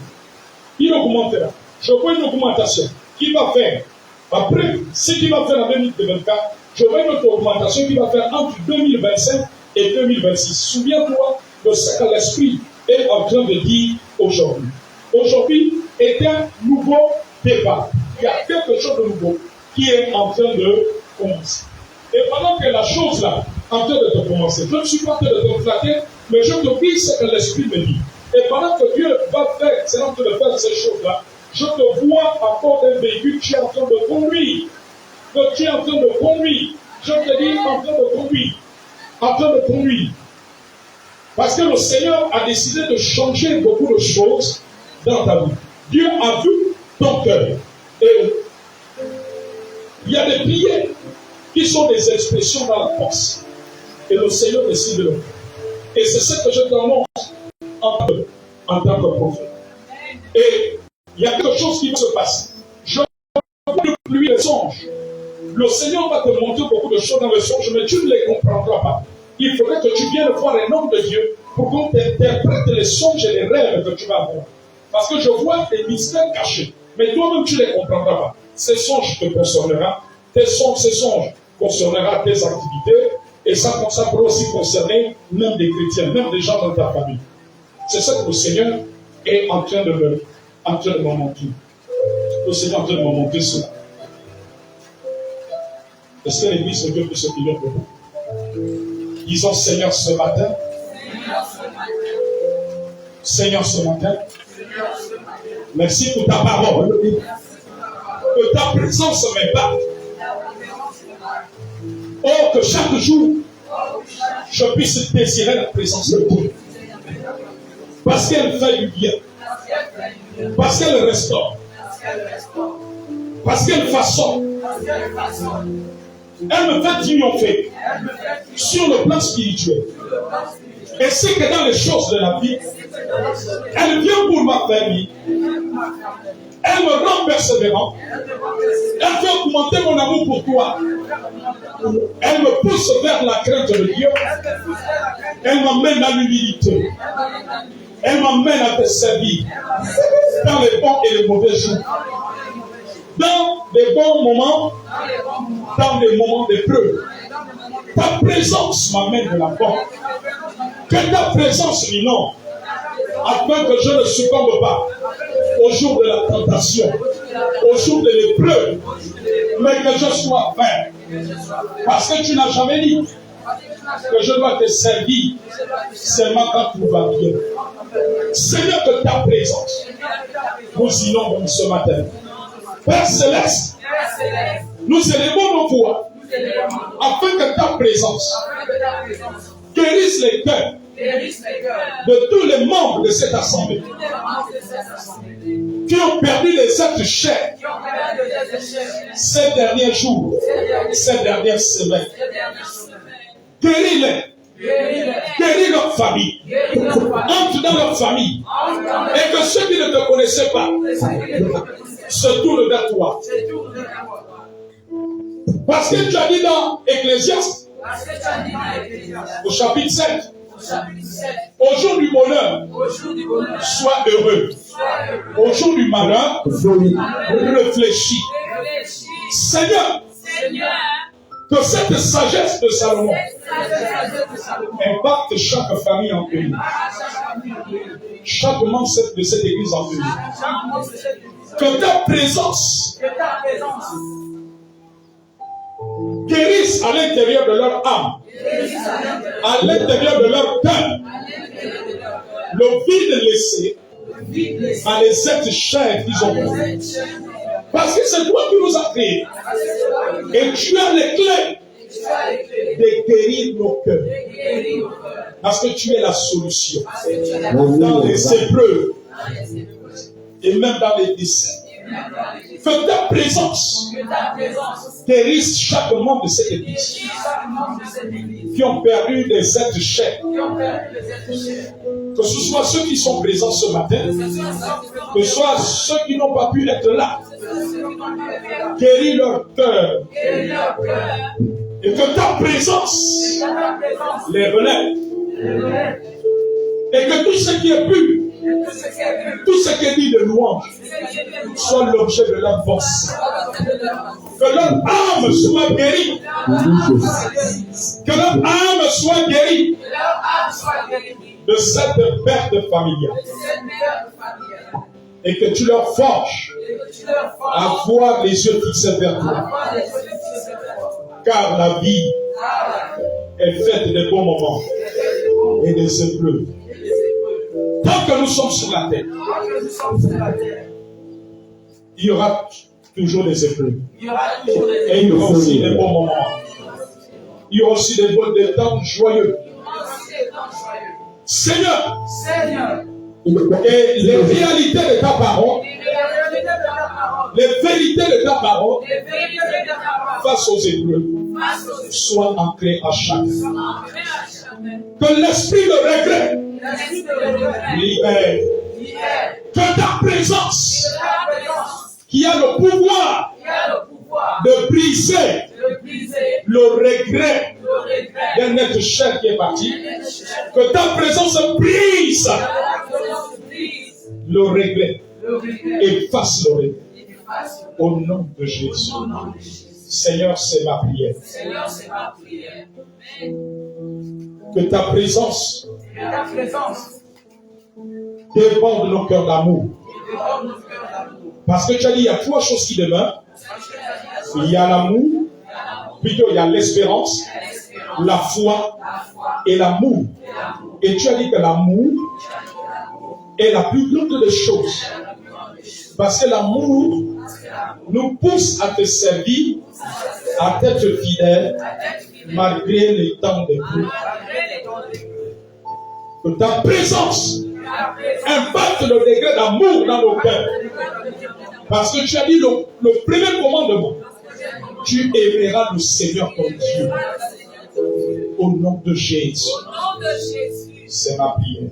Il augmentera. Je vois une augmentation qu'il va faire. Après, ce qu'il va faire en 2024, je vois une autre augmentation qu'il va faire entre 2025 et 2026. Souviens-toi de ce que l'Esprit est en train de dire aujourd'hui. Aujourd'hui est un nouveau départ. Il y a quelque chose de nouveau qui est en train de commencer. Et pendant que la chose là est en train de te commencer, je ne suis pas en train de te flatter, mais je te dis ce que l'Esprit me dit. Et pendant que Dieu va faire, c'est en train de faire ces choses-là, je te vois encore un véhicule, tu es en train de conduire. Que tu es en train de conduire. Je te dis en train de conduire. En train de conduire. Parce que le Seigneur a décidé de changer beaucoup de choses dans ta vie. Dieu a vu ton cœur. Et il y a des prières qui sont des expressions dans la force. Et le Seigneur décide de le faire. Et c'est ce que je t'annonce en tant que prophète. Et il y a quelque chose qui va se passer. Je vois de pluie des songes. Le Seigneur va te montrer beaucoup de choses dans le songe, mais tu ne les comprendras pas. Il faudrait que tu viennes voir un homme de Dieu pour qu'on t'interprète les songes et les rêves que tu vas avoir. Parce que je vois des mystères cachés, mais toi-même tu ne les comprendras pas. Ces songes te concerneront, ces songes concernera tes activités, et ça pourra aussi concerner même des chrétiens, même des gens dans ta famille. C'est ça que le Seigneur est en train de me montrer. Le Seigneur est en train de me montrer cela. Est-ce que l'Église de Dieu peut se tenir pour vous? Disons Seigneur ce matin. Seigneur ce matin. Merci pour ta parole. Que ta présence m'épate. Oh, que chaque jour, je puisse désirer la présence de Dieu. Parce qu'elle fait du bien. Parce qu'elle restaure. Parce qu'elle façonne. Elle me fait triompher sur le plan spirituel. Et c'est que dans les choses de la vie, elle vient pour ma famille. Elle me rend persévérant. Elle fait augmenter mon amour pour toi. Elle me pousse vers la crainte de Dieu. Elle m'amène à l'humilité. Elle m'amène à te servir dans les bons et les mauvais jours. Dans les bons moments, dans les moments d'épreuve. Ta présence m'amène de la porte. Que ta présence m'inonde, afin que je ne succombe pas au jour de la tentation, au jour de l'épreuve, mais que je sois ferme. Parce que tu n'as jamais dit que je dois te servir seulement quand tout va bien. Seigneur, que ta présence nous inonde ce matin. Père Céleste, nous élevons nos voix afin que ta présence guérisse les cœurs de tous les membres de cette assemblée qui ont perdu les êtres chers ces derniers jours, ces dernières semaines. Guéris-les. Guéris leur famille. Entre dans leur famille. Et que ceux qui ne te connaissaient pas se tournent vers toi. Parce que tu as dit dans Ecclésiaste, au chapitre 7, au jour du bonheur, sois heureux. Au jour du malheur, réfléchis. Seigneur, que cette sagesse de Salomon impacte chaque famille en pays. Chaque membre de cette église en pays. Que ta présence guérisse à l'intérieur de leur âme, à l'intérieur de leur cœur, le vide laissé à les êtres chers qu'ils ont pris. Parce que c'est toi qui nous as créés. Et tu as les clés de guérir nos cœurs. Parce que tu es la solution dans les épreuves et même dans les décès. Que ta présence guérisse chaque membre de cette église qui ont perdu des êtres chers. Que ce soit ceux qui sont présents ce matin, que ce soit ceux qui n'ont pas pu être là. Guéris leur cœur. Et que ta présence les relève. Et que tout ce qui est pur, tout ce qui est dit de louange, soit l'objet de leur force. Que leur âme soit guérie. Que leur âme soit guérie de cette perte familiale. Et que tu leur forges à voir les yeux fixés vers toi. Car la vie est faite de bons moments et des épreuves. Tant que nous sommes sur la terre, il y aura toujours des épreuves. Et il y aura aussi des bons moments. Il y aura aussi des temps joyeux. Seigneur, et les réalités de ta parole, les vérités de ta parole, face aux épreuves, soient ancrées à chacun. Que l'esprit de regret libère. Que ta présence, qui a le pouvoir de briser le regret d'un être cher qui est parti, que ta présence brise le regret, efface le regret. Au nom de Jésus. Seigneur, c'est ma prière. Que ta présence déborde nos cœurs d'amour. Parce que tu as dit, il y a trois choses qui demeurent. Il y a l'amour, plutôt il y a l'espérance, la foi et l'amour. Et tu as dit que l'amour est la plus grande des choses. Parce que l'amour nous pousse à te servir, à être fidèle, malgré les temps de pluie. Que ta présence impacte le degré d'amour dans nos cœurs. Parce que tu as dit le premier commandement, tu aimeras le Seigneur ton Dieu. Au nom de Jésus, c'est ma prière.